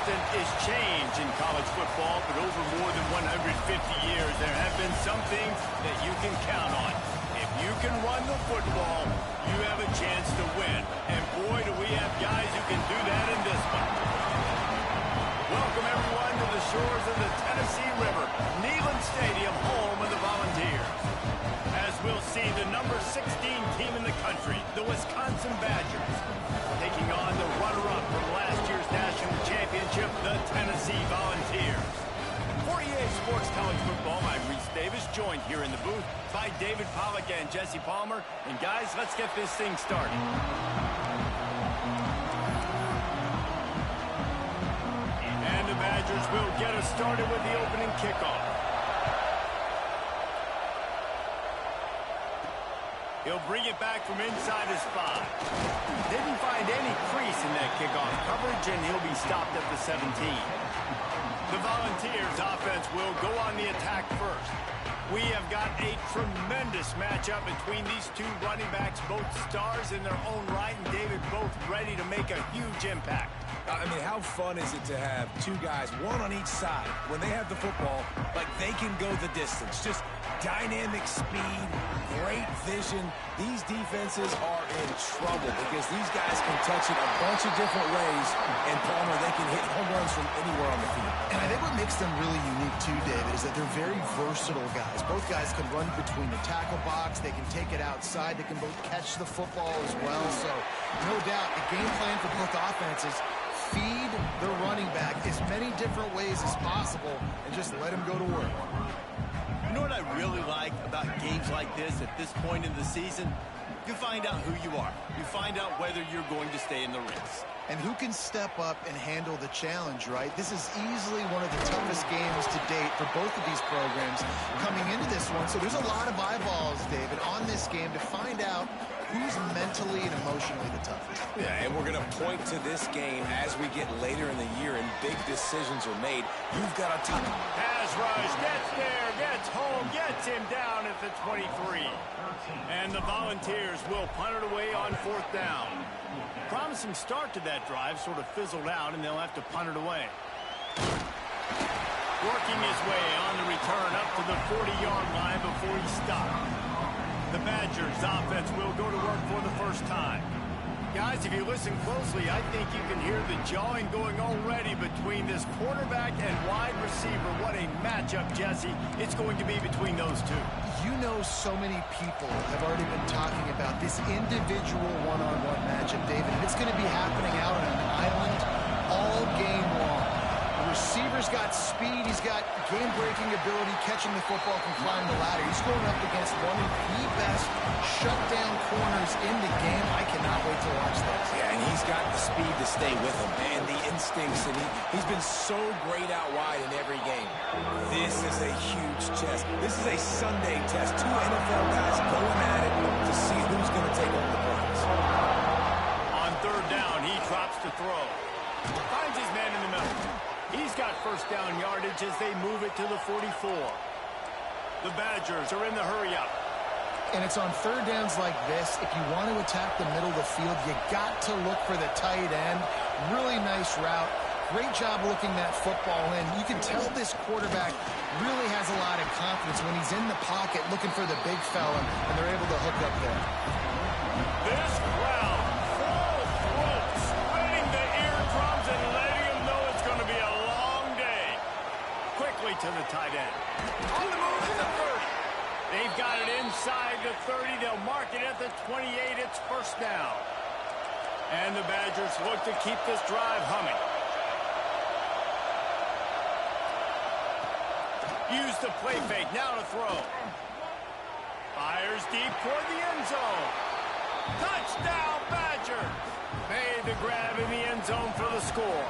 constant is change in college football, but over more than 150 years, there have been some things that you can count on. If you can run the football, you have a chance to win. And boy, do we have guys who can do that in this one. Welcome, everyone, to the shores of the Tennessee River, Neyland Stadium, home of the Volunteers. As we'll see the number 16 team in the country, the Wisconsin Badgers, taking on the runner-up from last year's national championship, the Tennessee Volunteers. For EA Sports College Football, I'm Reese Davis, joined here in the booth by David Pollack and Jesse Palmer. And guys, let's get this thing started. And the Badgers will get us started with the opening kickoff. He'll bring it back from inside his 5. Didn't find any crease in that kickoff coverage, and he'll be stopped at the 17. The Volunteers offense will go on the attack first. We have got a tremendous matchup between these two running backs, both stars in their own right, and David, both ready to make a huge impact. I mean, how fun is it to have two guys, one on each side, when they have the football, like they can go the distance. Just dynamic speed, great vision. These defenses are in trouble because these guys can touch it a bunch of different ways, and Palmer, they can hit home runs from anywhere on the field. And I think what makes them really unique too, David, is that they're very versatile guys. Both guys can run between the tackle box, they can take it outside, they can both catch the football as well. So, no doubt, the game plan for both offenses, feed the running back as many different ways as possible and just let him go to work. You know what I really like about games like this at this point in the season? You find out who you are. You find out whether you're going to stay in the race. And who can step up and handle the challenge, right? This is easily one of the toughest games to date for both of these programs coming into this one. So there's a lot of eyeballs, David, on this game to find out who's mentally and emotionally the toughest. Yeah, and we're going to point to this game as we get later in the year and big decisions are made. You've got a tough pass rush, gets there, gets home, gets him down at the 23. And the Volunteers will punt it away on 4th down. Promising start to that drive, sort of fizzled out, and they'll have to punt it away. Working his way on the return up to the 40-yard line before he stopped. The Badgers offense will go to work for the first time. Guys, if you listen closely, I think you can hear the jawing going already between this quarterback and wide receiver. What a matchup, Jesse, it's going to be between those two. You know, so many people have already been talking about this individual one-on-one matchup, David. It's going to be happening out on an island all game long. The receiver's got speed. He's got game-breaking ability, catching the football, can climb the ladder. He's going up against one of the best shutdown corners in the game. I cannot wait to watch this. Yeah, and he's got the speed to stay with him and the instincts, and he's been so great out wide in every game. This is a huge test. This is a Sunday test. Two NFL guys going at it to see who's going to take home the prize. On 3rd down, he drops to throw. Finds his man in the middle. He's got first down yardage as they move it to the 44. The Badgers are in the hurry-up. And it's on 3rd downs like this. If you want to attack the middle of the field, you got to look for the tight end. Really nice route. Great job looking that football in. You can tell this quarterback really has a lot of confidence when he's in the pocket looking for the big fella, and they're able to hook up there. This crowd, full throat, spreading the eardrums and letting them know it's going to be a long day. Quickly to the tight end. On the move to the 30. They've got it inside the 30. They'll mark it at the 28. It's first down. And the Badgers look to keep this drive humming. Use the play fake. Now to throw. Fires deep toward the end zone. Touchdown, Badgers. Made the grab in the end zone for the score.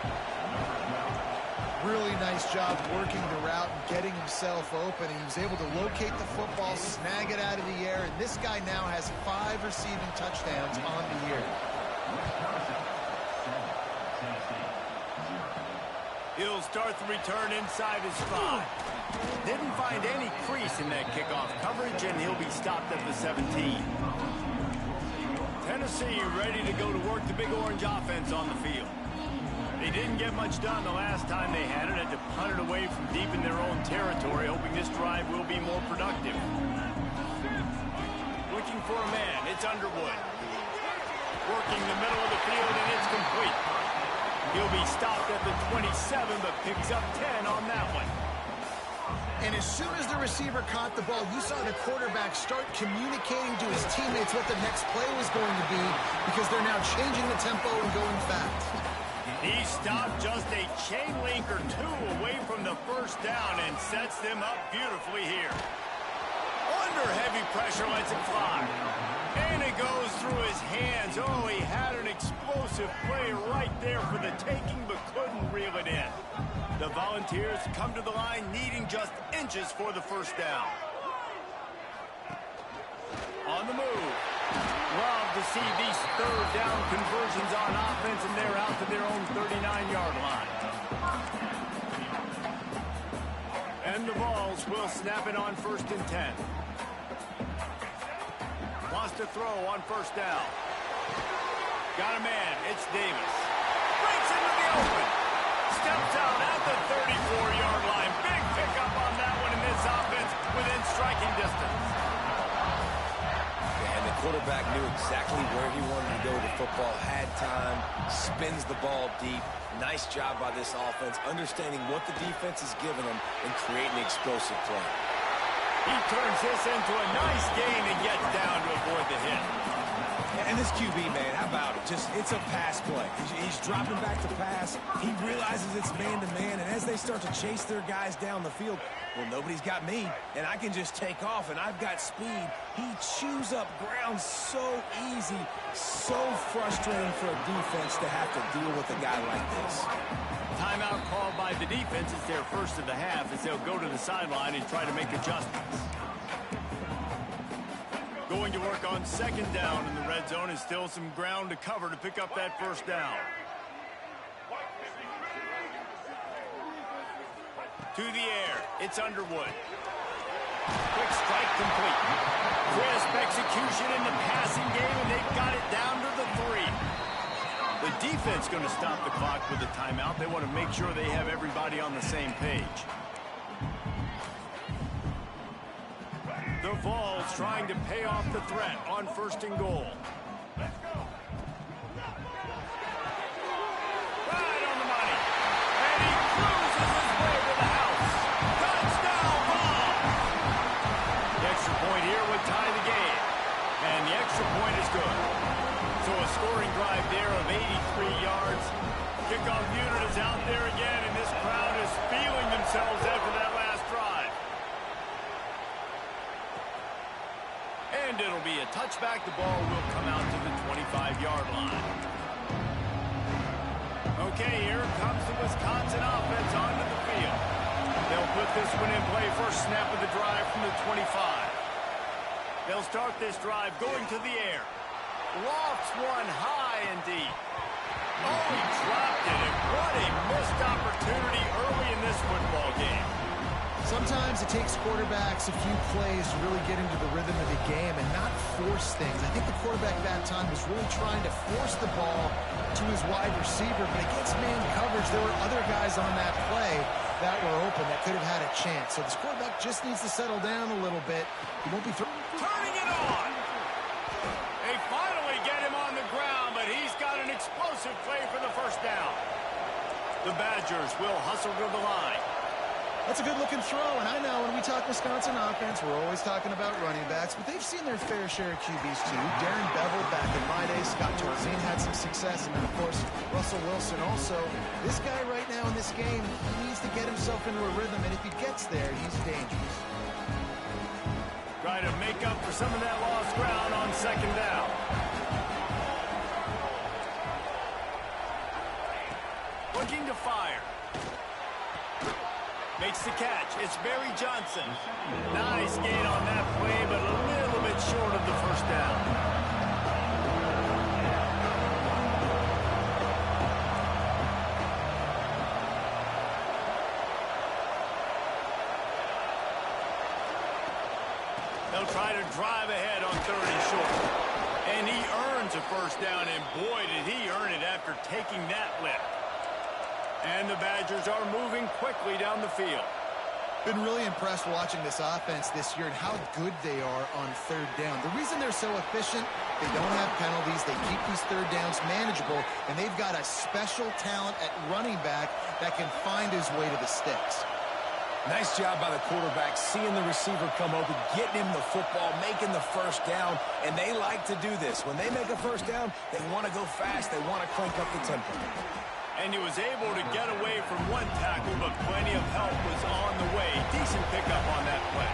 Really nice job working the route and getting himself open. He was able to locate the football, snag it out of the air, and this guy now has 5 receiving touchdowns on the year. He'll start the return inside his 5. Didn't find any crease in that kickoff coverage, and he'll be stopped at the 17. Tennessee ready to go to work, the Big Orange offense on the field. They didn't get much done the last time they had it. Had to punt it away from deep in their own territory, hoping this drive will be more productive. Looking for a man. It's Underwood. Working the middle of the field, and it's complete. He'll be stopped at the 27, but picks up 10 on that one. And as soon as the receiver caught the ball, you saw the quarterback start communicating to his teammates what the next play was going to be, because they're now changing the tempo and going fast. He stopped just a chain link or two away from the first down and sets them up beautifully here. Under heavy pressure, lets it fly. And it goes through his hands. Oh, he had an explosive play right there for the taking, but couldn't reel it in. The Volunteers come to the line needing just inches for the first down. On the move. Love to see these third down conversions on offense, and they're out to their own 39-yard line. And the Vols will snap it on 1st and 10. Wants to throw on first down. Got a man. It's Davis. Breaks into the open. Steps out at the 34-yard line. Big pickup on that one in this offense within striking distance. And the quarterback knew exactly where he wanted to go with the football, had time, spins the ball deep. Nice job by this offense, understanding what the defense is giving them and creating explosive play. He turns this into a nice gain and gets down to avoid the hit. And this QB, man, how about it? It's a pass play. He's dropping back to pass. He realizes it's man-to-man, and as they start to chase their guys down the field, well, nobody's got me, and I can just take off, and I've got speed. He chews up ground so easy, so frustrating for a defense to have to deal with a guy like this. Timeout called by the defense. It's their first of the half as they'll go to the sideline and try to make adjustments. Going to work on second down in the red zone, and still some ground to cover to pick up that first down. To the air, it's Underwood. Quick strike complete. Crisp execution in the passing game, and they've got it down to the 3. The defense going to stop the clock with a timeout. They want to make sure they have everybody on the same page. The Vols trying to pay off the threat on 1st and goal. Right on the money. And he cruises his way to the house. Touchdown ball. The extra point here would tie the game. And the extra point is good. So a scoring drive there of 83 yards. Kickoff unit is out there again, and this crowd is feeling themselves after that last drive. And it'll be a touchback. The ball will come out to the 25-yard line. Okay, here comes the Wisconsin offense onto the field. They'll put this one in play. First snap of the drive from the 25. They'll start this drive going to the air. Lofts one high and deep. Oh, he dropped it, and what a missed opportunity early in this football game. Sometimes it takes quarterbacks a few plays to really get into the rhythm of the game and not force things. I think the quarterback that time was really trying to force the ball to his wide receiver, but against man coverage, there were other guys on that play that were open that could have had a chance. So this quarterback just needs to settle down a little bit. He won't be turning it on. They finally get him on the ground, but he's got an explosive play for the first down. The Badgers will hustle to the line. That's a good-looking throw, and I know when we talk Wisconsin offense, we're always talking about running backs, but they've seen their fair share of QBs too. Darren Bevel back in my day, Scott Torzine had some success, and then, of course, Russell Wilson also. This guy right now in this game, he needs to get himself into a rhythm, and if he gets there, he's dangerous. Try to make up for some of that lost ground on second down. Looking to fire. Makes the catch. It's Barry Johnson. Nice gain on that play, but a little bit short of the first down. They'll try to drive ahead on 3rd and short. And he earns a first down, and boy, did he earn it after taking that lift. And the Badgers are moving quickly down the field. Been really impressed watching this offense this year and how good they are on third down. The reason they're so efficient, they don't have penalties, they keep these third downs manageable, and they've got a special talent at running back that can find his way to the sticks. Nice job by the quarterback, seeing the receiver come open, getting him the football, making the first down, and they like to do this. When they make a first down, they want to go fast, they want to crank up the tempo. And he was able to get away from one tackle, but plenty of help was on the way. Decent pickup on that play.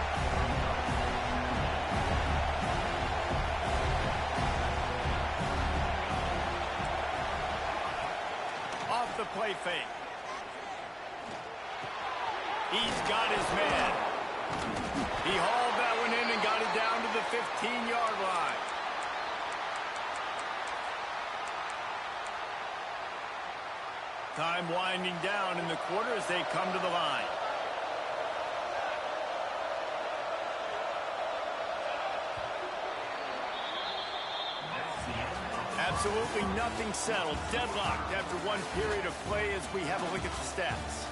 Off the play fake. He's got his man. He hauled that one in and got it down to the 15-yard line. Time winding down in the quarter as they come to the line. Absolutely nothing settled. Deadlocked after one period of play as we have a look at the stats.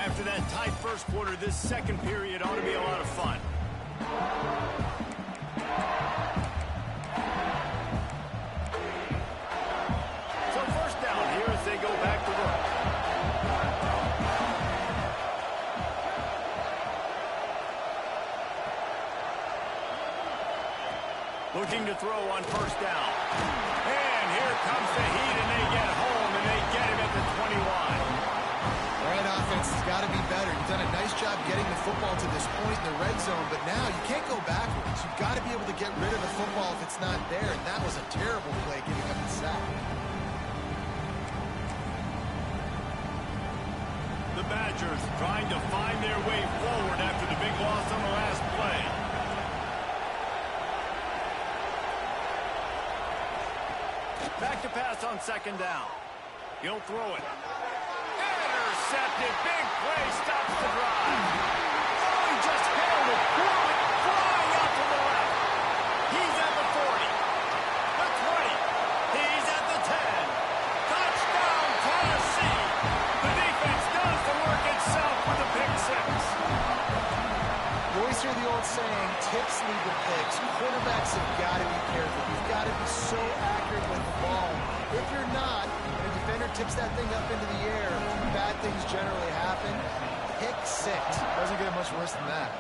After that tight first quarter, this second period ought to be a lot of fun. So first down here as they go back to work. Looking to throw on first down. And here comes the heat, and they get home, and they get him at the 21. Right, offense has got to be better. You've done a nice job getting the football to this point in the red zone, but now you can't go backwards. You've got to be able to get rid of the football if it's not there, and that was a terrible play giving up the sack. The Badgers trying to find their way forward after the big loss on the last play. Back to pass on second down. He'll throw it. Intercepted. Big play. Stops the drive. Oh, he just held it. Poorly. Flying out to the left. He's at the 40. The 20. He's at the 10. Touchdown, Tennessee. The defense does the work itself with a pick six. You always hear the old saying, tips lead to picks. Quarterbacks have got to be careful. You've got to be so accurate with the ball. If you're not, and a defender tips that thing up into the air, bad things generally happen. Pick six. Doesn't get much worse than that.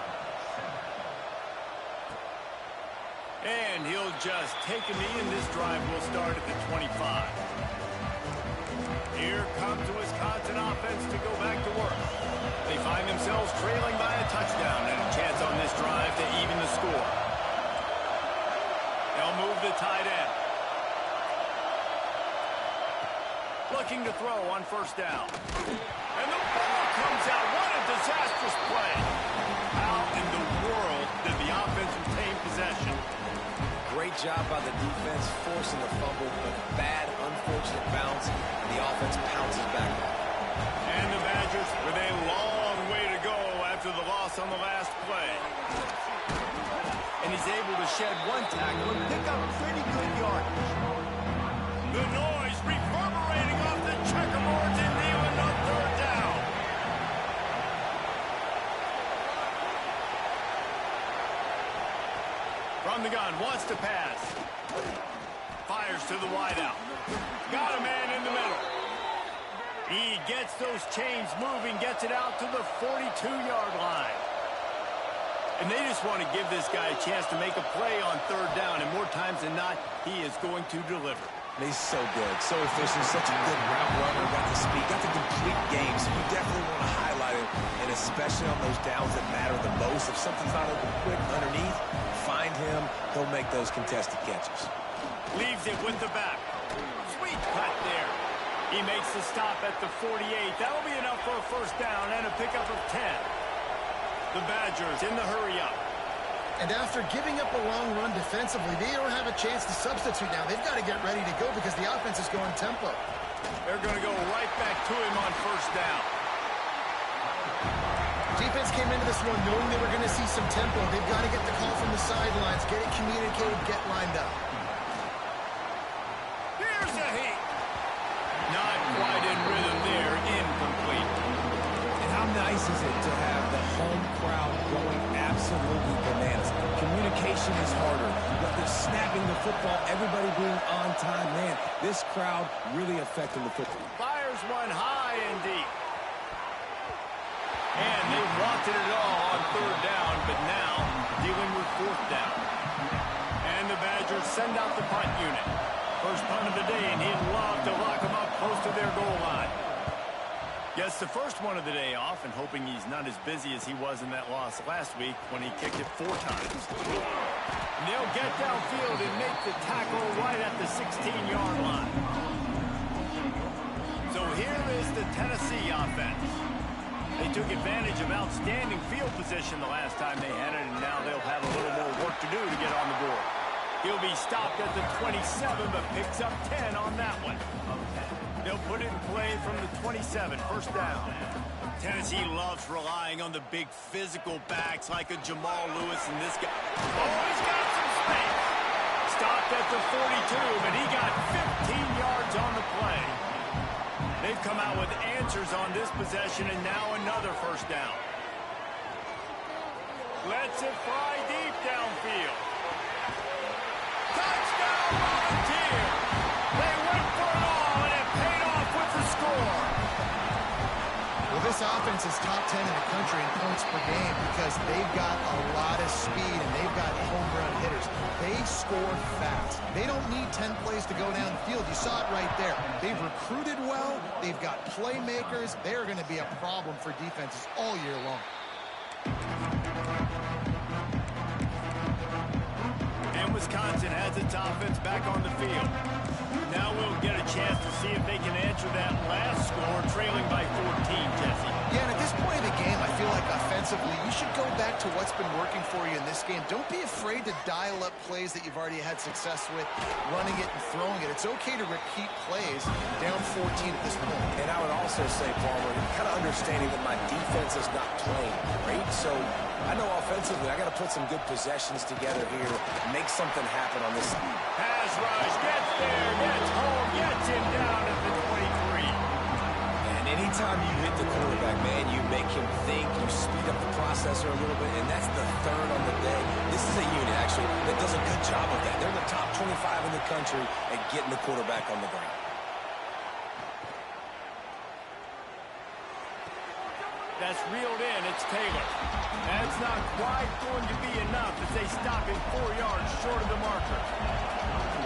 And he'll just take a knee, and this drive will start at the 25. Here comes the Wisconsin offense to go back to work. They find themselves trailing by a touchdown and a chance on this drive to even the score. They'll move the tight end. Looking to throw on first down. And the ball comes out. What a disastrous play. How in the world did the offense retain possession? Great job by the defense, forcing the fumble, but bad, unfortunate bounce, and the offense pounces back. And the Badgers with a long way to go after the loss on the last play. And he's able to shed one tackle and pick up pretty good yardage. The noise reverberating off the checkerboards and kneeling on third down. From the gun, wants to pass. Fires to the wideout. Got a man in the middle. He gets those chains moving, gets it out to the 42-yard line. And they just want to give this guy a chance to make a play on third down, and more times than not, he is going to deliver. He's so good, so efficient, such a good route runner, got the speed, got the complete game, so you definitely want to highlight it, and especially on those downs that matter the most. If something's not open quick underneath, find him, he'll make those contested catches. Leaves it with the back. Sweet cut there. He makes the stop at the 48. That'll be enough for a first down and a pickup of 10. The Badgers in the hurry-up. And after giving up a long run defensively, they don't have a chance to substitute now. They've got to get ready to go because the offense is going tempo. They're going to go right back to him on first down. Defense came into this one knowing they were going to see some tempo. They've got to get the call from the sidelines, get it communicated, get lined up. Here's a hit. Not quite in rhythm there. Incomplete. And how nice is it to have the home crowd going absolutely bananas? Communication is harder. They're snapping the football, everybody being on time. Man, this crowd really affecting the football. Fires one high and deep. And they wanted it all on third down, but now dealing with fourth down. And the Badgers send out the punt unit. First punt of the day, and he'd love to lock them up close to their goal line. Gets the first one of the day off, and hoping he's not as busy as he was in that loss last week when he kicked it 4 times. And they'll get downfield and make the tackle right at the 16-yard line. So here is the Tennessee offense. They took advantage of outstanding field position the last time they had it, and now they'll have a little more work to do to get on the board. He'll be stopped at the 27, but picks up 10 on that one. They'll put it in play from the 27, first down. Tennessee loves relying on the big physical backs like a Jamal Lewis and this guy. Oh, he's got some space. Stopped at the 42, but he got 15 yards on the play. They've come out with answers on this possession, and now another first down. Lets it fly deep downfield. Touchdown, Volunteer! They went for it all, and it paid off with the score. Well, this offense is top 10 in the country in points per game because they've got a lot of speed and they've got home run hitters. They score fast. They don't need 10 plays to go down the field. You saw it right there. They've recruited well. They've got playmakers. They're going to be a problem for defenses all year long. And Wisconsin has its offense back on the field. Now we'll get a chance to see if they can answer that last score, trailing by 14, Jesse. Yeah, and at this point of the game, I feel like offensively, you should go back to what's been working for you in this game. Don't be afraid to dial up plays that you've already had success with, running it and throwing it. It's okay to repeat plays down 14 at this point. And I would also say, Palmer, kind of understanding that my defense is not playing great, so I know offensively I got to put some good possessions together here, make something happen on this side. Pass rush, gets there, gets home, gets him down at the 23. And anytime you hit the quarterback, man, you make him think, you speed up the processor a little bit, and that's the third on the day. This is a unit, actually, that does a good job of that. They're the top 25 in the country at getting the quarterback on the ground. That's reeled in. It's Taylor. That's not quite going to be enough as they stop him 4 yards short of the marker.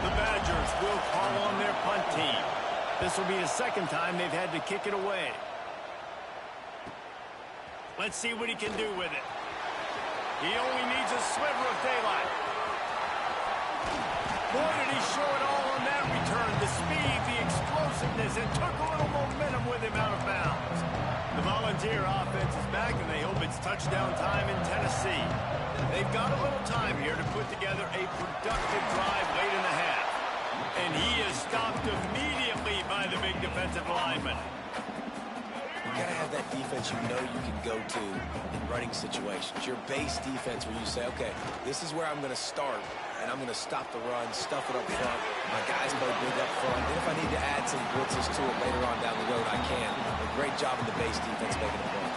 The Badgers will call on their punt team. This will be the second time they've had to kick it away. Let's see what he can do with it. He only needs a sliver of daylight. Boy, did he show it all on that return. The speed, the explosiveness, and took a little momentum with him out of bounds. The Volunteer offense is back, and they hope it's touchdown time in Tennessee. They've got a little time here to put together a productive drive late in the half. And he is stopped immediately by the big defensive lineman. You got to have that defense you know you can go to in running situations. Your base defense where you say, okay, this is where I'm going to start, and I'm going to stop the run, stuff it up front. My guys go big up front. And if I need to add some blitzes to it later on down the road, I can. A great job in the base defense making a play.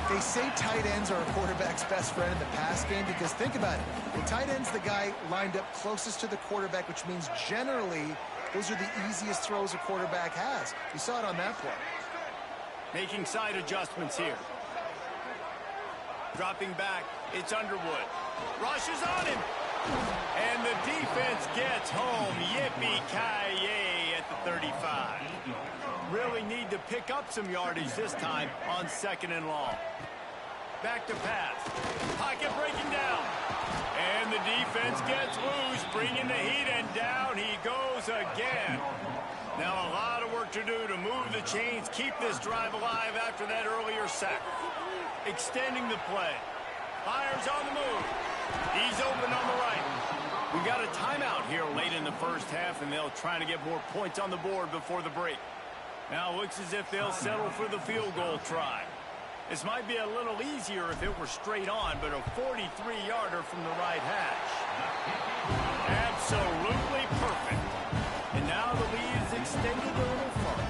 They say tight ends are a quarterback's best friend in the pass game because think about it. The tight end's the guy lined up closest to the quarterback, which means generally those are the easiest throws a quarterback has. You saw it on that play. Making side adjustments here. Dropping back, it's Underwood. Rushes on him. And the defense gets home. Yippee-ki-yay at the 35. Really need to pick up some yardage this time on second and long. Back to pass. Pocket breaking down. And the defense gets loose, bringing the heat, and down he goes again. Now a lot of work to do to move the chains, keep this drive alive after that earlier sack. Extending the play. Fires on the move. He's open on the right. We got a timeout here late in the first half, and they'll try to get more points on the board before the break. Now it looks as if they'll settle for the field goal try. This might be a little easier if it were straight on, but a 43-yarder from the right hash. Absolutely perfect. And now the lead is extended a little further.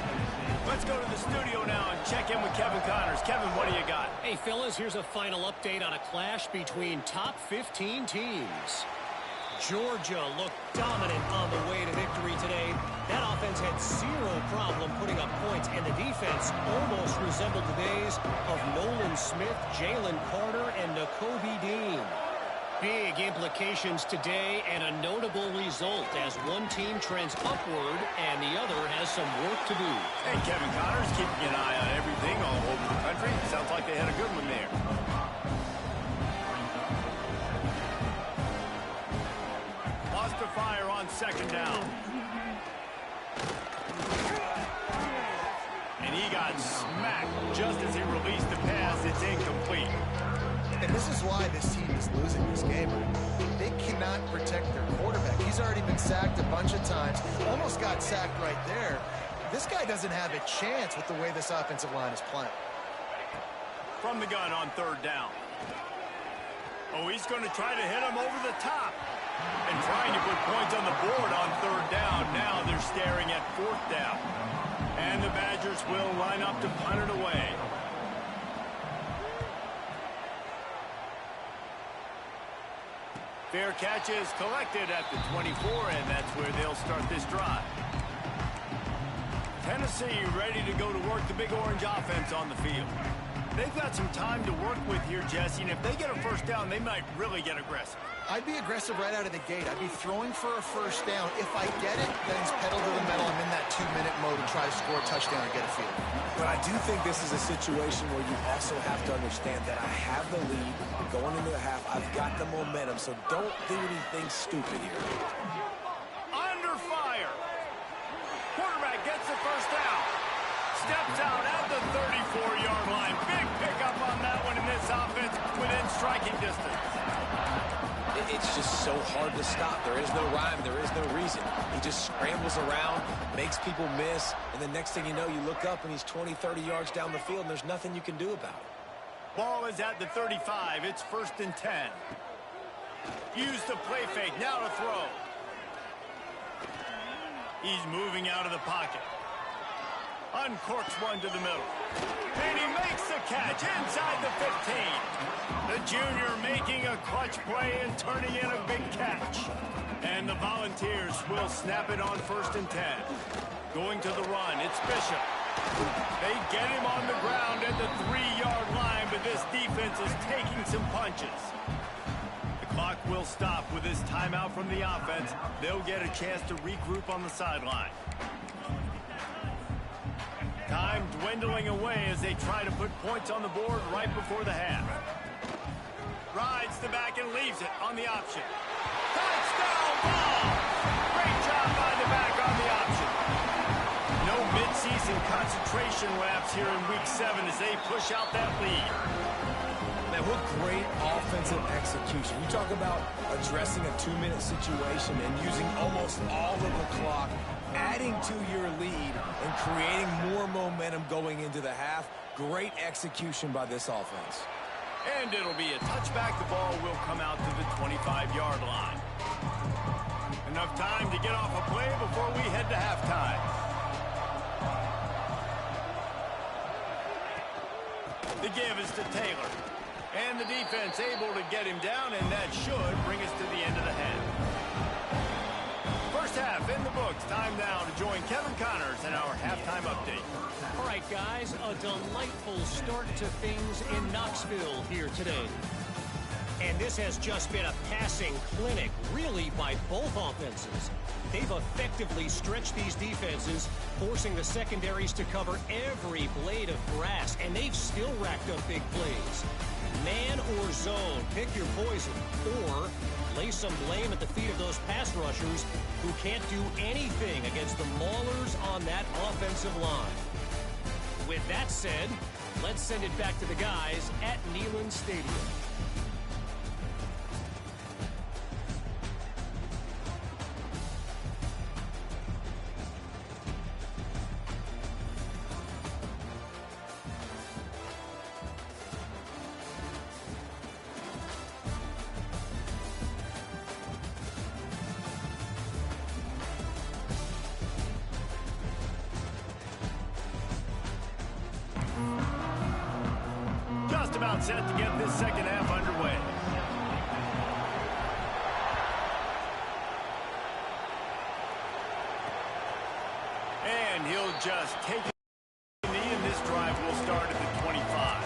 Let's go to the studio now and check in with Kevin Connors. Kevin, what do you got? Hey, fellas, here's a final update on a clash between top 15 teams. Georgia looked dominant on the way to victory today. That offense had zero problem putting up points, and the defense almost resembled the days of Nolan Smith, Jalen Carter, and Nakobe Dean. Big implications today and a notable result as one team trends upward and the other has some work to do. Hey, Kevin Connors keeping an eye on everything all over the country. Sounds like they had a good one there. Lost the fire on second down. And he got smacked just as he released the pass. It's incomplete. And this is why this team is losing this game. They cannot protect their quarterback. He's already been sacked a bunch of times. Almost got sacked right there. This guy doesn't have a chance with the way this offensive line is playing. From the gun on third down. Oh, he's going to try to hit him over the top. And trying to put points on the board on third down. Now they're staring at fourth down. And the Badgers will line up to punt it away. Fair catch is collected at the 24, and that's where they'll start this drive. Tennessee ready to go to work the Big Orange offense on the field. They've got some time to work with here, Jesse, and if they get a first down, they might really get aggressive. I'd be aggressive right out of the gate. I'd be throwing for a first down. If I get it, then it's pedal to the metal. I'm in that 2-minute mode and try to score a touchdown and get a field. But I do think this is a situation where you also have to understand that I have the lead going into the half. I've got the momentum, so don't do anything stupid here. Under fire. Quarterback gets the first down. Steps out at the 34-yard line. Big pickup on that one in this offense within striking distance. It's just so hard to stop. There is no rhyme. There is no reason. He just scrambles around, makes people miss, and the next thing you know, you look up and he's 20, 30 yards down the field, and there's nothing you can do about it. Ball is at the 35. It's 1st and 10. Use the play fake. Now to throw. He's moving out of the pocket. Uncorks one to the middle. And he makes the catch inside the 15. The junior making a clutch play and turning in a big catch. And the Volunteers will snap it on 1st and 10. Going to the run, it's Bishop. They get him on the ground at the 3-yard line, but this defense is taking some punches. The clock will stop with this timeout from the offense. They'll get a chance to regroup on the sideline. Time dwindling away as they try to put points on the board right before the half. Rides the back and leaves it on the option. Touchdown ball! Great job by the back on the option. No midseason concentration laps here in Week 7 as they push out that lead. Man, what great offensive execution. You talk about addressing a 2-minute situation and using almost all of the clock, adding to your lead and creating more momentum going into the half. Great execution by this offense. And it'll be a touchback. The ball will come out to the 25-yard line. Enough time to get off a play before we head to halftime. The give is to Taylor. And the defense able to get him down, and that should bring us to the end of the half. First half in the books. Time now to join Kevin Connors in our halftime update. All right, guys, a delightful start to things in Knoxville here today. And this has just been a passing clinic, really, by both offenses. They've effectively stretched these defenses, forcing the secondaries to cover every blade of grass, and they've still racked up big plays. Man or zone, pick your poison, or lay some blame at the feet of those pass rushers who can't do anything against the maulers on that offensive line. With that said, let's send it back to the guys at Neyland Stadium. timeout set to get this second half underway. And he'll just take it. And this drive will start at the 25.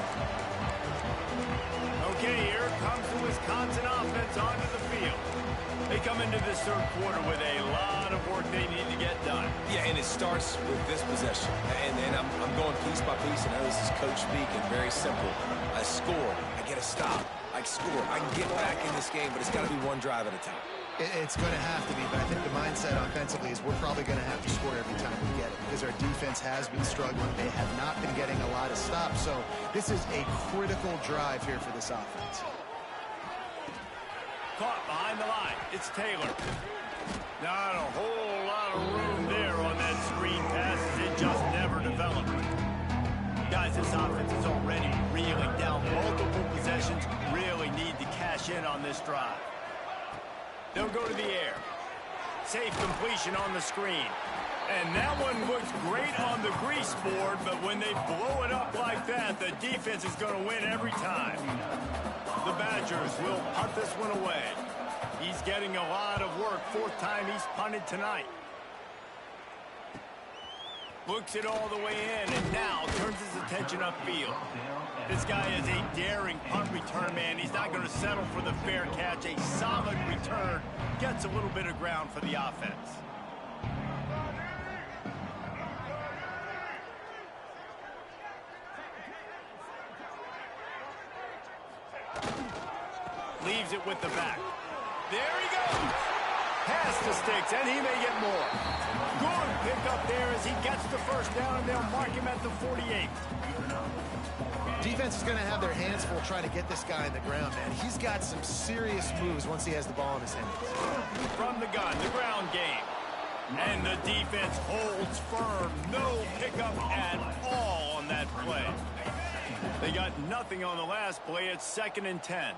Okay, here comes the Wisconsin offense onto the field. They come into this third quarter with a lot of work they need to get done. Yeah, and it starts with this possession. And I'm going piece by piece. I know this is coach speak and very simple. I score. I get a stop. I score. I can get back in this game, but it's got to be one drive at a time. It's going to have to be, but I think the mindset offensively is we're probably going to have to score every time we get it because our defense has been struggling. They have not been getting a lot of stops, so this is a critical drive here for this offense. Caught behind the line. It's Taylor. Not a whole lot of room there on that screen pass as it just never developed. Guys, this offense is already reeling down multiple possessions. Really need to cash in on this drive. They'll go to the air. Safe completion on the screen. And that one looks great on the grease board, but when they blow it up like that, the defense is going to win every time. The Badgers will punt this one away. He's getting a lot of work. Fourth time he's punted tonight. Looks it all the way in and now turns his attention upfield. This guy is a daring punt return man. He's not going to settle for the fair catch. A solid return. Gets a little bit of ground for the offense. Leaves it with the back. There he goes. Pass to Sticks, and he may get more. Good pick up there as he gets the first down, and they'll mark him at the 48. Defense is going to have their hands full trying to get this guy in the ground, man. He's got some serious moves once he has the ball in his hands. From the gun, the ground game. And the defense holds firm. No pickup at all on that play. They got nothing on the last play. It's 2nd and 10.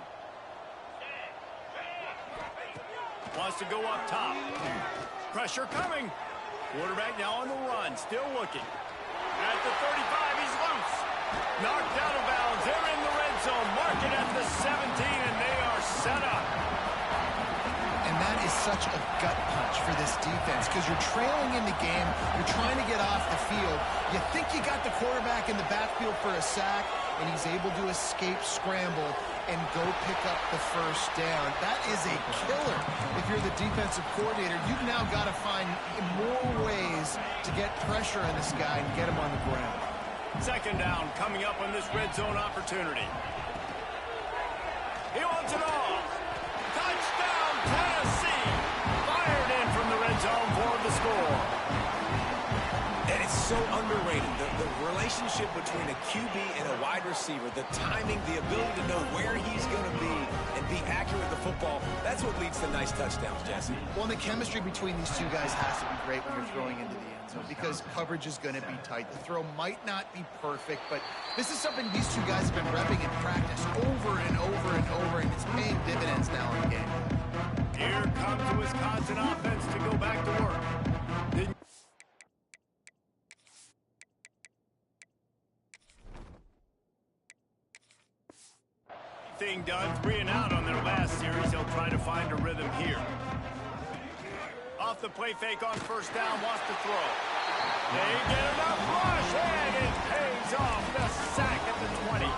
Wants to go up top. Pressure coming. Quarterback now on the run. Still looking. At the 35, he's loose. Knocked out of bounds. They're in the red zone. Mark it at the 17, and they are set up. And that is such a gut punch for this defense because you're trailing in the game. You're trying to get off the field. You think you got the quarterback in the backfield for a sack, and he's able to escape scramble and go pick up the first down. That is a killer if you're the defensive coordinator. You've now got to find more ways to get pressure on this guy and get him on the ground. 2nd down coming up on this red zone opportunity. He wants it all. Touchdown, Tennessee. Fired in from the red zone for the score. And it's so underrated. The relationship between a QB and a wide receiver, the timing, the ability to know where he's going to be and be accurate with the football, that's what leads to nice touchdowns, Jesse. Well, the chemistry between these two guys has to be great when you're throwing into the end zone because coverage is going to be tight. The throw might not be perfect, but this is something these two guys have been repping in practice over and over and over, and it's paying dividends now in the game. Here comes the Wisconsin offense to go back to work. Thing done, 3 and out on their last series. They'll try to find a rhythm here. Off the play fake on first down, wants to throw. They get enough rush, and it pays off. The sack at the 20.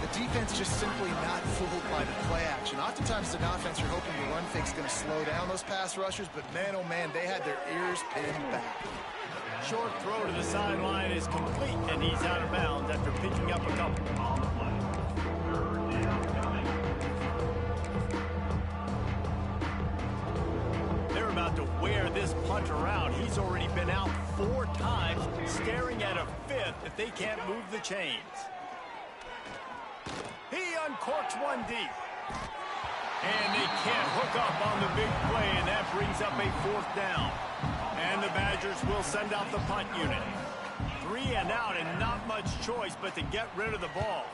The defense just simply not fooled by the play action. Oftentimes, as an offense, you're hoping the run fake's going to slow down those pass rushers, but man, oh man, they had their ears pinned back. Short throw to the sideline is complete, and he's out of bounds after picking up a couple. They're about to wear this punter out. He's already been out 4 times, staring at a 5th if they can't move the chains. He uncorks one deep. And they can't hook up on the big play, and that brings up a 4th down. And the Badgers will send out the punt unit. 3 and out, and not much choice but to get rid of the ball.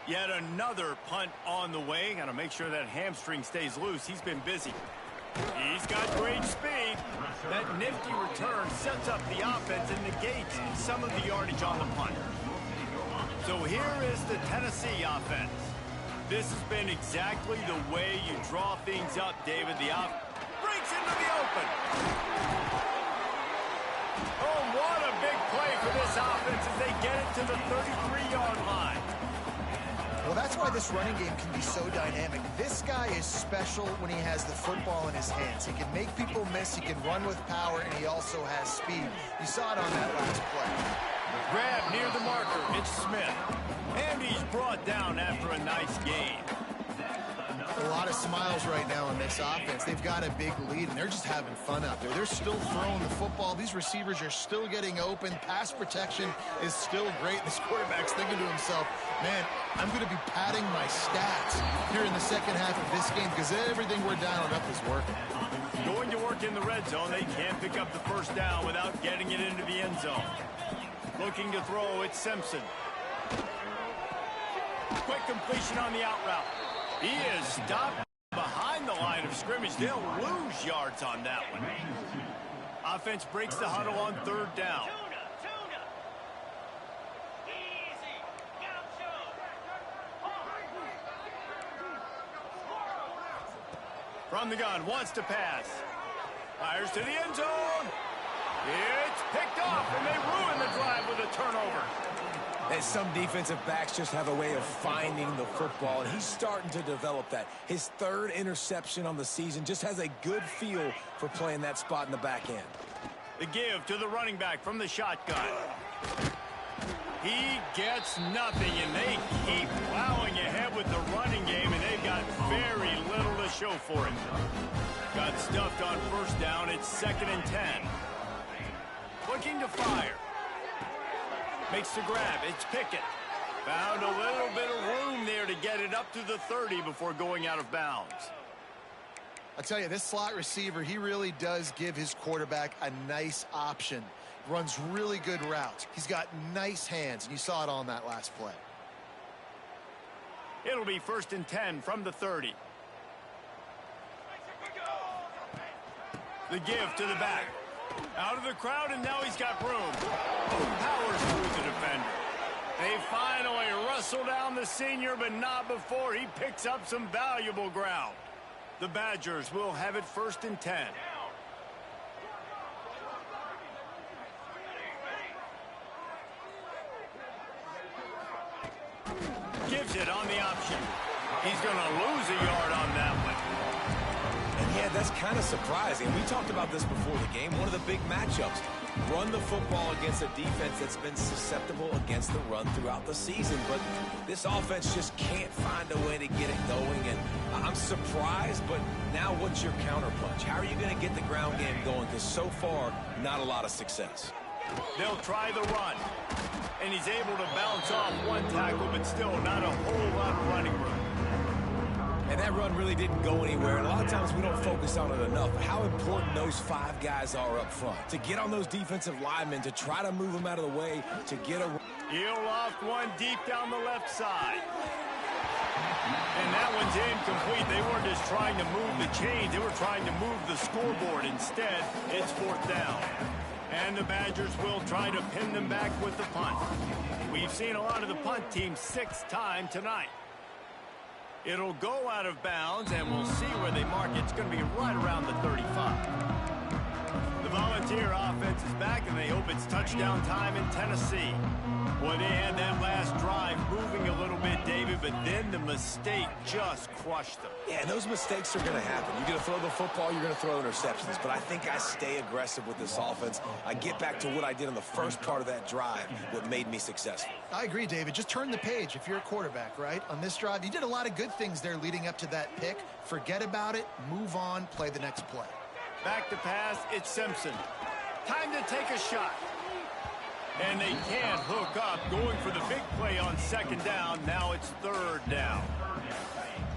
Yet another punt on the way. Got to make sure that hamstring stays loose. He's been busy. He's got great speed. That nifty return sets up the offense and negates some of the yardage on the punt. So here is the Tennessee offense. This has been exactly the way you draw things up, David. The breaks into the open. Oh, what a big play for this offense as they get it to the 33-yard line. Well, that's why this running game can be so dynamic. This guy is special when he has the football in his hands. He can make people miss, he can run with power, and he also has speed. You saw it on that last play. Grab near the marker, it's Smith. And he's brought down after a nice gain. A lot of smiles right now on this offense. They've got a big lead, and they're just having fun out there. They're still throwing the football. These receivers are still getting open. Pass protection is still great. This quarterback's thinking to himself, man, I'm going to be padding my stats here in the second half of this game because everything we're dialing up is working. Going to work in the red zone. They can't pick up the first down without getting it into the end zone. Looking to throw, it's Simpson. Quick completion on the out route. He is stopped behind the line of scrimmage. They'll lose yards on that one. Offense breaks the huddle on third down. From the gun, wants to pass. Fires to the end zone. It's picked off, and they ruin the drive with a turnover. And some defensive backs just have a way of finding the football, and he's starting to develop that. His third interception on the season, just has a good feel for playing that spot in the back end. The give to the running back from the shotgun. He gets nothing, and they keep plowing ahead with the running game, and they've got very little to show for it. Got stuffed on first down. It's 2nd and 10. Looking to fire. Makes the grab. It's Pickett. Found a little bit of room there to get it up to the 30 before going out of bounds. I'll tell you, this slot receiver, he really does give his quarterback a nice option. Runs really good routes. He's got nice hands, and you saw it on that last play. It'll be 1st and 10 from the 30. The give to the back. Out of the crowd, and now he's got room. Powers through the defender. They finally wrestle down the senior, but not before he picks up some valuable ground. The Badgers will have it 1st and 10. Gives it on the option. He's going to lose a yard on that one. And yeah, that's kind of surprising. We talked about this before the game. One of the big matchups. Run the football against a defense that's been susceptible against the run throughout the season. But this offense just can't find a way to get it going. And I'm surprised, but now what's your counterpunch? How are you going to get the ground game going? Because so far, not a lot of success. They'll try the run. And he's able to bounce off one tackle, but still not a whole lot of running room. And that run really didn't go anywhere. And a lot of times we don't focus on it enough. How important those 5 guys are up front. To get on those defensive linemen, to try to move them out of the way, to get a... He'll loft one deep down the left side. And that one's incomplete. They weren't just trying to move the chains. They were trying to move the scoreboard. Instead, it's 4th down. And the Badgers will try to pin them back with the punt. We've seen a lot of the punt team 6th time tonight. It'll go out of bounds, and we'll see where they mark it. It's going to be right around the 35. The Volunteer offense is back, and they hope it's touchdown time in Tennessee. Well, they had that last drive moving a little bit, David, but then the mistake just crushed them. Yeah, and those mistakes are going to happen. You're going to throw the football, you're going to throw interceptions. But I think I stay aggressive with this offense. I get back to what I did in the first part of that drive, what made me successful. I agree, David. Just turn the page if you're a quarterback, right? On this drive, you did a lot of good things there leading up to that pick. Forget about it, move on, play the next play. Back to pass, it's Simpson. Time to take a shot. And they can't hook up, going for the big play on 2nd down. Now it's 3rd down.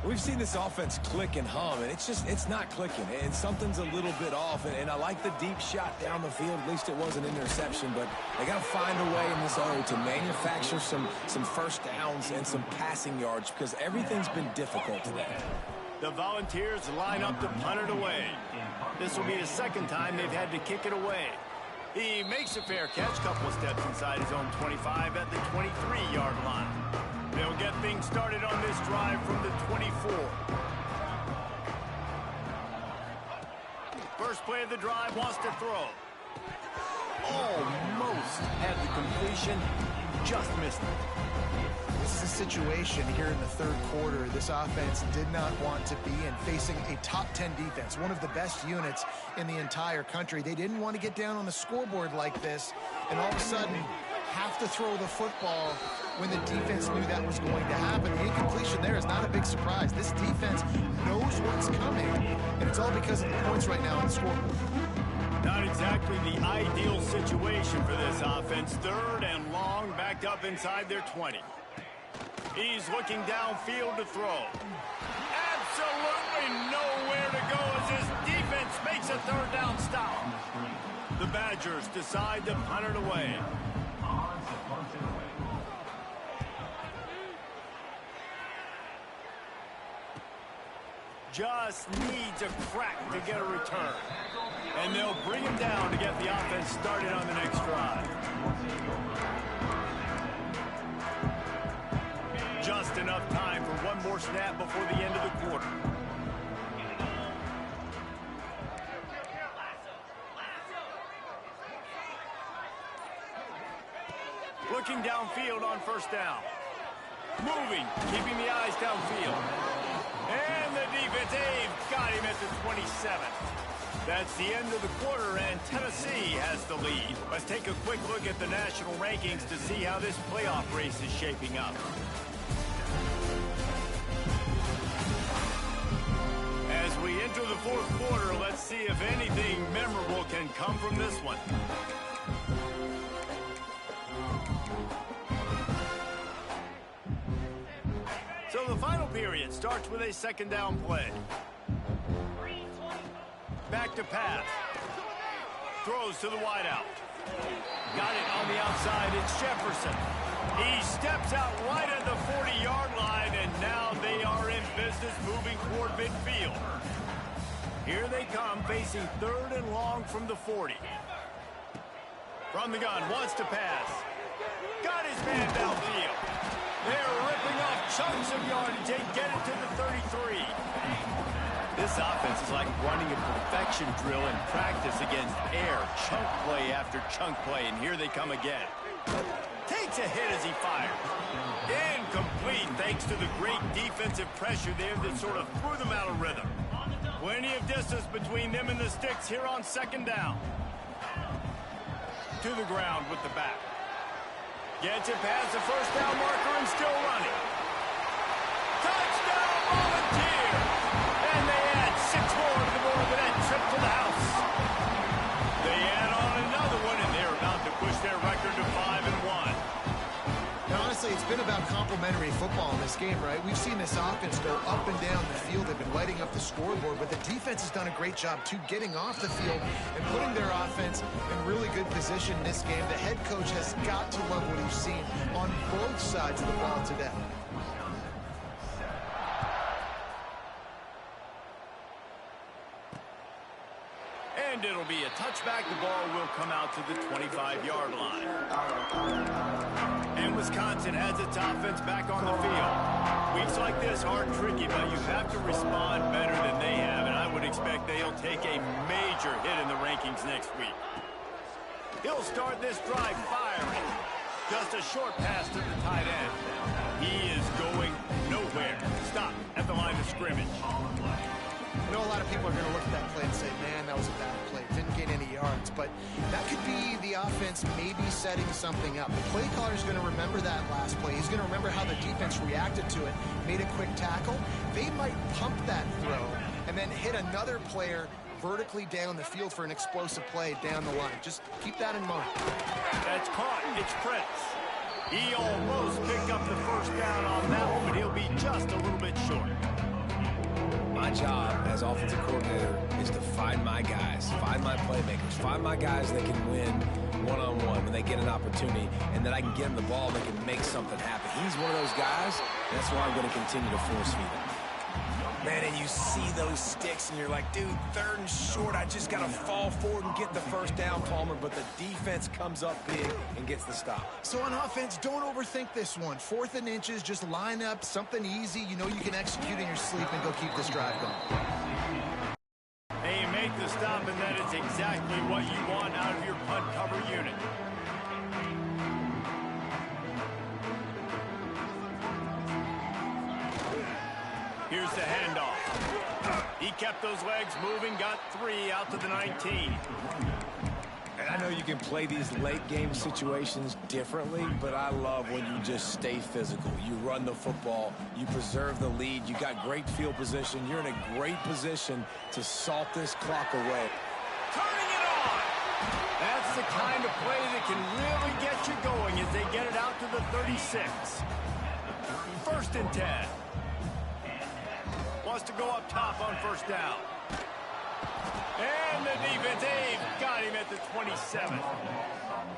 We've seen this offense click and hum, and it's not clicking, and something's a little bit off. And I like the deep shot down the field. At least it was an interception, but they got to find a way in this O to manufacture some first downs and some passing yards because everything's been difficult today. The Volunteers line up to punt it away. This will be the 2nd time they've had to kick it away. He makes a fair catch, couple of steps inside his own 25 at the 23-yard line. They'll get things started on this drive from the 24. First play of the drive, wants to throw. Almost had the completion, just missed it. This is a situation here in the third quarter this offense did not want to be in, facing a top 10 defense, one of the best units in the entire country. They didn't want to get down on the scoreboard like this, and all of a sudden have to throw the football when the defense knew that was going to happen. The incompletion there is not a big surprise. This defense knows what's coming, and it's all because of the points right now on the scoreboard. Not exactly the ideal situation for this offense. Third and long, backed up inside their 20. He's looking downfield to throw. Absolutely nowhere to go as his defense makes a third down stop. The Badgers decide to punt it away. Just needs a crack to get a return. And they'll bring him down to get the offense started on the next drive. Just enough time for one more snap before the end of the quarter. Looking downfield on first down. Moving, keeping the eyes downfield. And the defense, they've got him at the 27. That's the end of the quarter, and Tennessee has the lead. Let's take a quick look at the national rankings to see how this playoff race is shaping up. As we enter the fourth quarter, let's see if anything memorable can come from this one. So the final period starts with a second down play. Back to pass. Throws to the wideout. Got it on the outside. It's Jefferson. He steps out right at the 40-yard line, and now they are in business moving toward midfield. Here they come, facing third and long from the 40. From the gun, wants to pass. Got his man downfield. They're ripping off chunks of yardage. They get it to the 33. This offense is like running a perfection drill in practice against air. Chunk play after chunk play, and here they come again. Takes a hit as he fires. Incomplete thanks to the great defensive pressure there that sort of threw them out of rhythm. Plenty of distance between them and the sticks here on second down. To the ground with the back. Gets it past the first down marker and still running. Touchdown Volunteer! And they add 6 more to the board with that trip to the house. They add on another one, and they're about to push their record to 5-1. Now, honestly, it's been about complementary football in this game, right? We've seen this offense go up and down the field. They've been lighting up the scoreboard, but the defense has done a great job, too, getting off the field and putting their offense in really good position in this game. The head coach has got to love what he's seen on both sides of the ball today. And it'll be a touchback. The ball will come out to the 25-yard line. And Wisconsin has its offense back on the field. Weeks like this are tricky, but you have to respond better than they have, and I would expect they'll take a major hit in the rankings next week. He'll start this drive firing. Just a short pass to the tight end. He is going nowhere. Stop at the line of scrimmage. I know a lot of people are going to look at that play and say, man, that was a bad play. Didn't gain any yards. But that could be the offense maybe setting something up. The play caller is going to remember that last play. He's going to remember how the defense reacted to it, made a quick tackle. They might pump that throw and then hit another player vertically down the field for an explosive play down the line. Just keep that in mind. That's caught. It's Prince. He almost picked up the first down on that one, but he'll be just a little bit short. My job as offensive coordinator is to find my guys, find my playmakers, find my guys that can win one-on-one when they get an opportunity, and that I can get them the ball and they can make something happen. He's one of those guys, and that's why I'm going to continue to force feed him. Man, and you see those sticks, and you're like, dude, 3rd and short. I just got to fall forward and get the first down, Palmer. But the defense comes up big and gets the stop. So on offense, don't overthink this one. 4th and inches, just line up something easy. You know you can execute in your sleep and go keep this drive going. They make the stop, and that is exactly what you want out of your punt cover unit. Here's the handoff. He kept those legs moving, got 3 out to the 19. And I know you can play these late game situations differently, but I love when you just stay physical. You run the football, you preserve the lead, you got great field position, you're in a great position to salt this clock away. Turning it on! That's the kind of play that can really get you going as they get it out to the 36. 1st and 10. Wants to go up top on 1st down. And the defense, they've got him at the 27.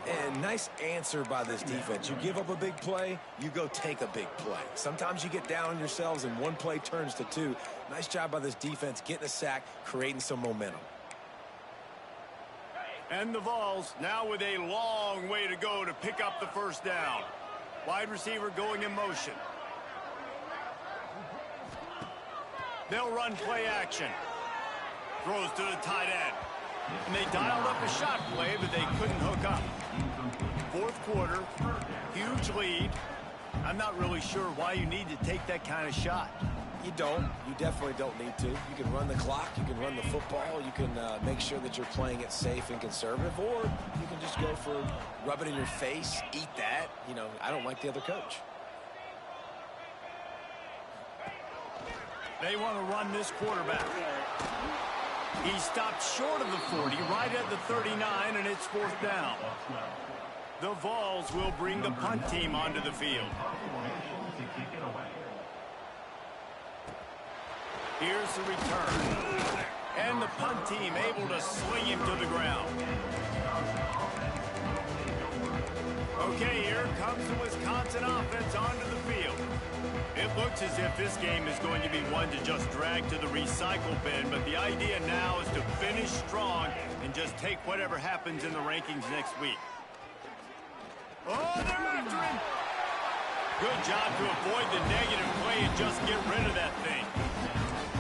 And nice answer by this defense. You give up a big play, you go take a big play. Sometimes you get down on yourselves and one play turns to 2. Nice job by this defense getting a sack, creating some momentum. And the Vols now with a long way to go to pick up the 1st down. Wide receiver going in motion. They'll run play action. Throws to the tight end. And they dialed up a shot play, but they couldn't hook up. 4th quarter, huge lead. I'm not really sure why you need to take that kind of shot. You don't. You definitely don't need to. You can run the clock. You can run the football. You can make sure that you're playing it safe and conservative, or you can just go for rub it in your face, eat that. You know, I don't like the other coach. They want to run this quarterback. He stopped short of the 40, right at the 39, and it's 4th down. The Vols will bring the punt team onto the field. Here's the return. And the punt team able to sling him to the ground. Okay, here comes the Wisconsin offense onto the field. It looks as if this game is going to be one to just drag to the recycle bin, but the idea now is to finish strong and just take whatever happens in the rankings next week. Oh, they're after him! Good job to avoid the negative play and just get rid of that thing.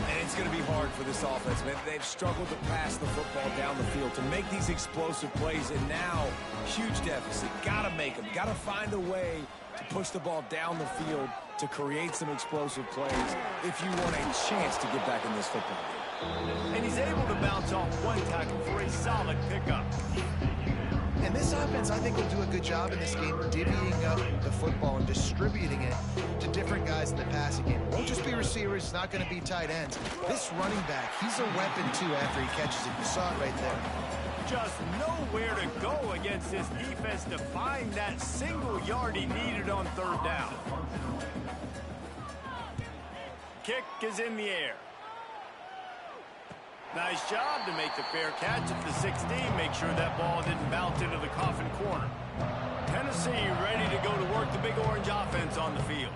And it's going to be hard for this offense, man. They've struggled to pass the football down the field to make these explosive plays, and now, huge deficit. Got to make them. Got to find a way to push the ball down the field to create some explosive plays if you want a chance to get back in this football game. And he's able to bounce off one tackle for a solid pickup. And this offense, I think, will do a good job in this game divvying up the football and distributing it to different guys in the passing game. It won't just be receivers. It's not going to be tight ends. This running back, he's a weapon, too, after he catches it. You saw it right there. Just nowhere to go against this defense to find that single yard he needed on 3rd down. Kick is in the air. Nice job to make the fair catch at the 16. Make sure that ball didn't bounce into the coffin corner. Tennessee ready to go to work the Big Orange offense on the field.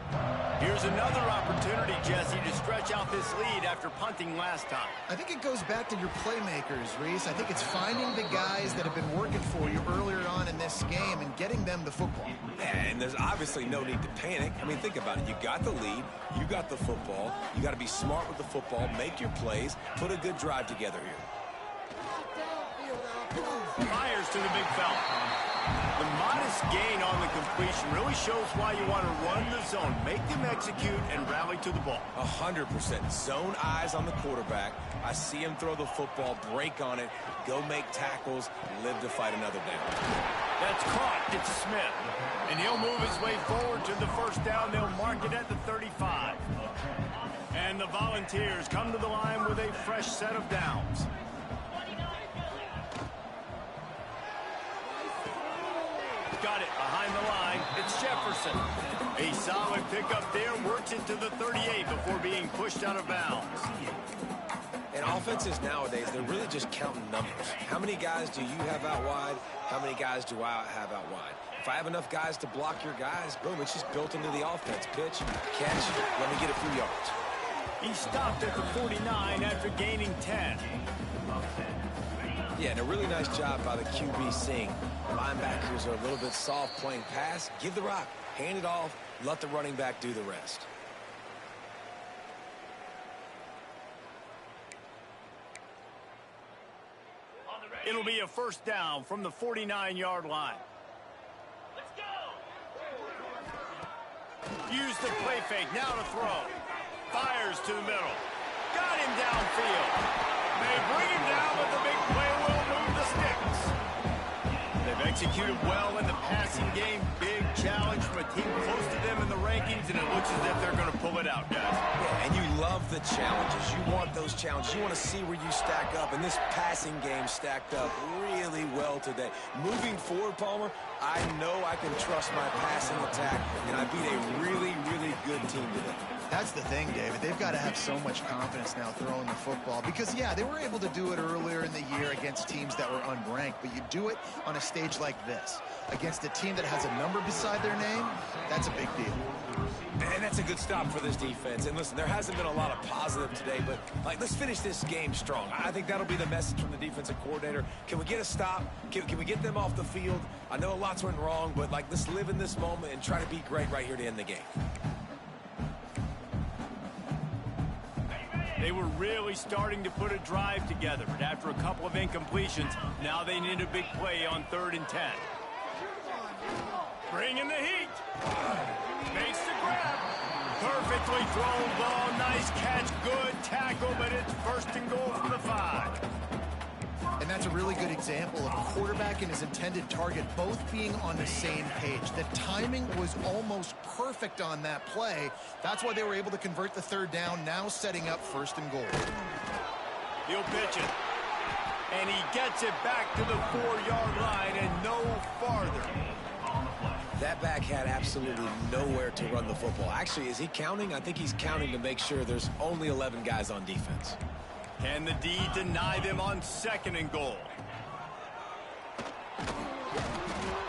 Here's another opportunity, Jesse, to stretch out this lead after punting last time. I think it goes back to your playmakers, Reese. I think it's finding the guys that have been working for you earlier on in this game and getting them the football. And there's obviously no need to panic. I mean, think about it. You got the lead. You got the football. You got to be smart with the football. Make your plays. Put a good drive together here. Fires to the big fella. The modest gain on the completion really shows why you want to run the zone. Make them execute and rally to the ball. 100%. Zone eyes on the quarterback. I see him throw the football, break on it, go make tackles, live to fight another down. That's caught. It's Smith. And he'll move his way forward to the 1st down. They'll mark it at the 35. And the Volunteers come to the line with a fresh set of downs. Got it behind the line. It's Jefferson. A solid pickup there. Works it to the 38 before being pushed out of bounds. And offenses nowadays, they're really just counting numbers. How many guys do you have out wide? How many guys do I have out wide? If I have enough guys to block your guys, boom, it's just built into the offense. Pitch, catch, let me get a few yards. He stopped at the 49 after gaining 10. Yeah, and a really nice job by the QB seeing linebackers are a little bit soft playing pass. Give the rock, hand it off, let the running back do the rest. It'll be a first down from the 49-yard line. Let's go! Use the play fake, now to throw. Fires to the middle. Got him downfield. They bring him down, but the big play will move the sticks. They've executed well in the passing game. Big challenge from a team close to them in the rankings, and it looks as if they're going to pull it out, guys. Yeah, and you love the challenges. You want those challenges. You want to see where you stack up, and this passing game stacked up really well today. Moving forward, Palmer, I know I can trust my passing attack, and I beat a really, really good team today. That's the thing, David. They've got to have so much confidence now throwing the football because, yeah, they were able to do it earlier in the year against teams that were unranked, but you do it on a stage like this against a team that has a number beside their name. That's a big deal. And that's a good stop for this defense. And listen, there hasn't been a lot of positive today, but let's finish this game strong. I think that'll be the message from the defensive coordinator. Can we get a stop? Can we get them off the field? I know lots went wrong, but let's live in this moment and try to be great right here to end the game. They were really starting to put a drive together, but after a couple of incompletions, now they need a big play on 3rd and 10. Bring in the heat. Makes the grab. Perfectly thrown ball. Nice catch. Good tackle, but it's 1st and goal from the 5. And that's a really good example of a quarterback and his intended target both being on the same page. The timing was almost perfect on that play. That's why they were able to convert the 3rd down, now setting up 1st and goal. He'll pitch it. And he gets it back to the 4-yard line and no farther. That back had absolutely nowhere to run the football. Actually, is he counting? I think he's counting to make sure there's only 11 guys on defense. Can the D deny them on 2nd and goal?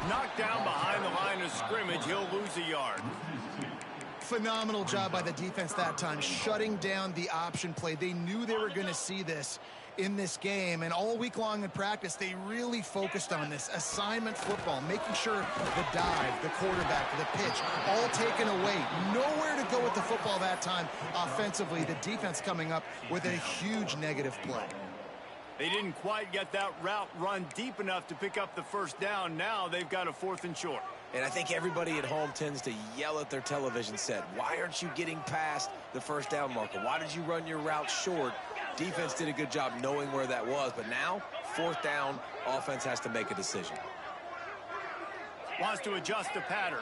Knocked down behind the line of scrimmage. He'll lose a yard. Phenomenal job by the defense that time, shutting down the option play. They knew they were going to see this in this game, and all week long in practice, they really focused on this assignment football, making sure the dive, the quarterback, the pitch, all taken away. Nowhere to go with the football that time offensively. The defense coming up with a huge negative play. They didn't quite get that route run deep enough to pick up the 1st down. Now they've got a 4th and short. And I think everybody at home tends to yell at their television set. Why aren't you getting past the 1st down marker? Why did you run your route short? Defense did a good job knowing where that was, but now 4th down, offense has to make a decision. Wants to adjust the pattern.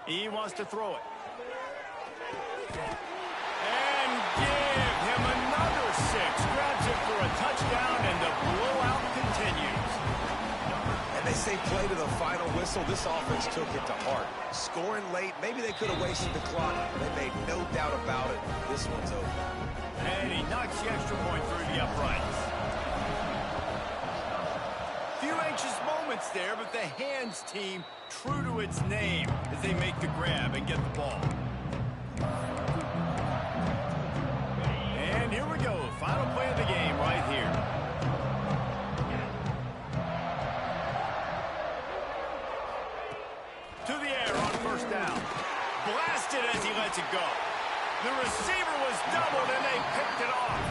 He wants to throw it. And give him another 6. Grabs it for a touchdown, and the blowout continues. And they say play to the final whistle. This offense took it to heart. Scoring late, maybe they could have wasted the clock. They made no doubt about it. This one's over. And he knocks the extra point through the uprights. Few anxious moments there, but the hands team true to its name as they make the grab and get the ball. And here we go. Final play of the game right here. To the air on 1st down. Blasted as he lets it go. The receiver was doubled and they picked it off.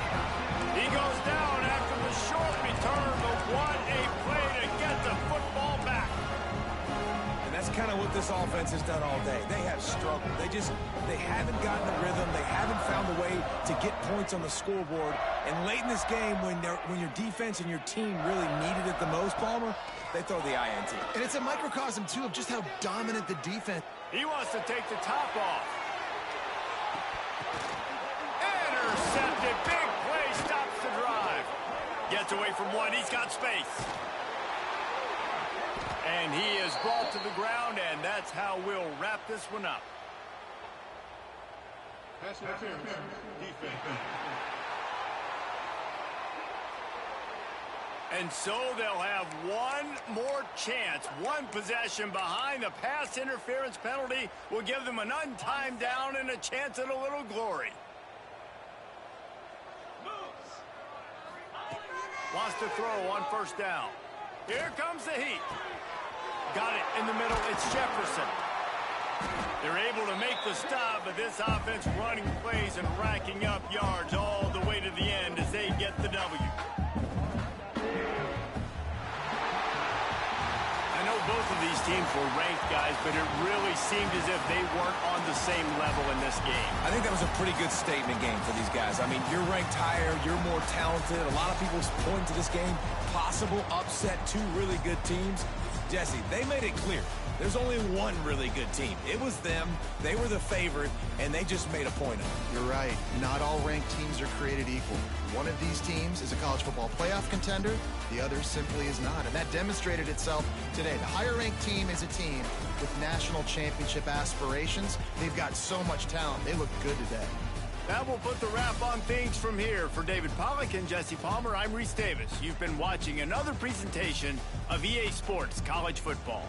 He goes down after the short return, but what a play to get the football back. And that's kind of what this offense has done all day. They have struggled. They haven't gotten a rhythm. They haven't found a way to get points on the scoreboard. And late in this game, when your defense and your team really needed it the most, Palmer, they throw the INT. And it's a microcosm, too, of just how dominant the defense. He wants to take the top off. Intercepted. Big play. Stops the drive. Gets away from one. He's got space. And he is brought to the ground, and that's how we'll wrap this one up. Pass interference. Defense. And so they'll have one more chance. One possession behind. The pass interference penalty will give them an untimed down and a chance at a little glory. Wants to throw on first down. Here comes the heat. Got it in the middle. It's Jefferson. They're able to make the stop, but this offense running plays and racking up yards all the way to the end as they get the W. I know both of these teams were ranked, guys, but it really seemed as if they weren't on the same level in this game. I think that was a pretty good statement game for these guys. I mean, you're ranked higher, you're more talented. A lot of people point to this game, possible upset, two really good teams. Jesse, they made it clear. There's only one really good team. It was them. They were the favorite, and they just made a point of it. You're right. Not all ranked teams are created equal. One of these teams is a college football playoff contender. The other simply is not. And that demonstrated itself today. The higher-ranked team is a team with national championship aspirations. They've got so much talent. They look good today. That will put the wrap on things from here. For David Pollack and Jesse Palmer, I'm Reese Davis. You've been watching another presentation of EA Sports College Football.